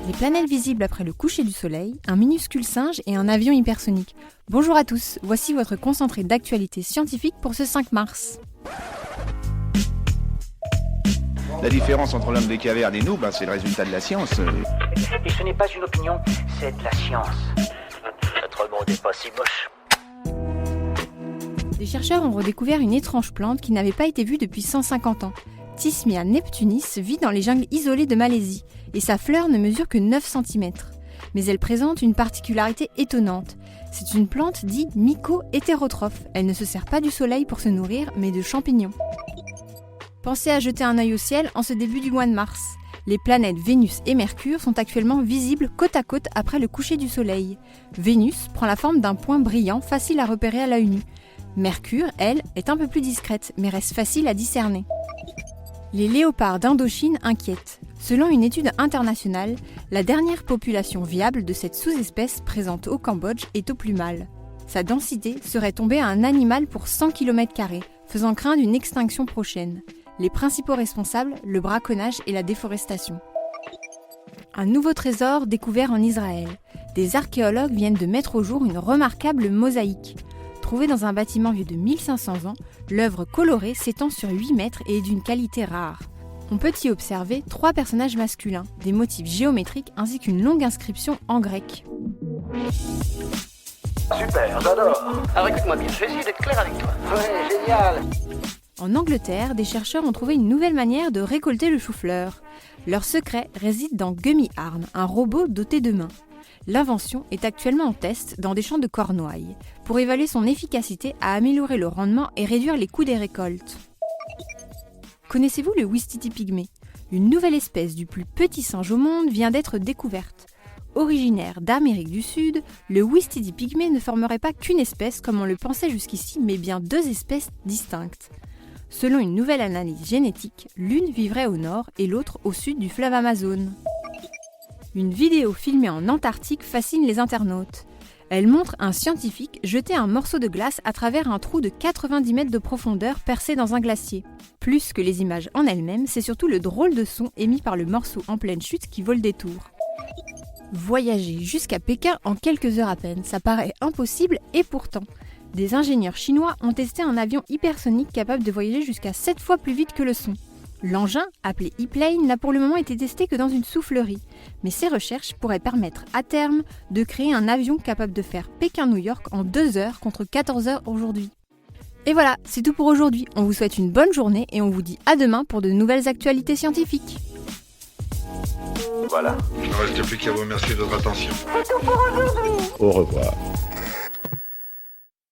Les planètes visibles après le coucher du soleil, un minuscule singe et un avion hypersonique. Bonjour à tous, voici votre concentré d'actualité scientifique pour ce 5 mars. La différence entre l'homme des cavernes et nous, c'est le résultat de la science. Et ce n'est pas une opinion, c'est de la science. Notre monde n'est pas si moche. Des chercheurs ont redécouvert une étrange plante qui n'avait pas été vue depuis 150 ans. Thismia neptunis vit dans les jungles isolées de Malaisie et sa fleur ne mesure que 9 cm. Mais elle présente une particularité étonnante. C'est une plante dite myco-hétérotrophe. Elle ne se sert pas du soleil pour se nourrir, mais de champignons. Pensez à jeter un œil au ciel en ce début du mois de mars. Les planètes Vénus et Mercure sont actuellement visibles côte à côte après le coucher du soleil. Vénus prend la forme d'un point brillant facile à repérer à l'œil nu. Mercure, elle, est un peu plus discrète, mais reste facile à discerner. Les léopards d'Indochine inquiètent. Selon une étude internationale, la dernière population viable de cette sous-espèce présente au Cambodge est au plus mâle. Sa densité serait tombée à un animal pour 100 km², faisant craindre une extinction prochaine. Les principaux responsables, le braconnage et la déforestation. Un nouveau trésor découvert en Israël. Des archéologues viennent de mettre au jour une remarquable mosaïque. Trouvée dans un bâtiment vieux de 1500 ans, l'œuvre colorée s'étend sur 8 mètres et est d'une qualité rare. On peut y observer 3 personnages masculins, des motifs géométriques ainsi qu'une longue inscription en grec. Super, j'adore. Alors écoute-moi bien, je vais essayer d'être clair avec toi. Ouais, génial. En Angleterre, des chercheurs ont trouvé une nouvelle manière de récolter le chou-fleur. Leur secret réside dans Gummy Arm, un robot doté de mains. L'invention est actuellement en test dans des champs de Cornouailles, pour évaluer son efficacité à améliorer le rendement et réduire les coûts des récoltes. Connaissez-vous le Ouistiti pygmée ? Une nouvelle espèce du plus petit singe au monde vient d'être découverte. Originaire d'Amérique du Sud, le Ouistiti pygmée ne formerait pas qu'une espèce comme on le pensait jusqu'ici, mais bien 2 espèces distinctes. Selon une nouvelle analyse génétique, l'une vivrait au nord et l'autre au sud du fleuve Amazone. Une vidéo filmée en Antarctique fascine les internautes. Elle montre un scientifique jeter un morceau de glace à travers un trou de 90 mètres de profondeur percé dans un glacier. Plus que les images en elles-mêmes, c'est surtout le drôle de son émis par le morceau en pleine chute qui vaut le détour. Voyager jusqu'à Pékin en quelques heures à peine, ça paraît impossible et pourtant. Des ingénieurs chinois ont testé un avion hypersonique capable de voyager jusqu'à 7 fois plus vite que le son. L'engin, appelé E-Plane, n'a pour le moment été testé que dans une soufflerie. Mais ces recherches pourraient permettre à terme de créer un avion capable de faire Pékin-New York en 2 heures contre 14 heures aujourd'hui. Et voilà, c'est tout pour aujourd'hui. On vous souhaite une bonne journée et on vous dit à demain pour de nouvelles actualités scientifiques. Voilà. Il ne reste plus qu'à vous remercier de votre attention. C'est tout pour aujourd'hui. Au revoir.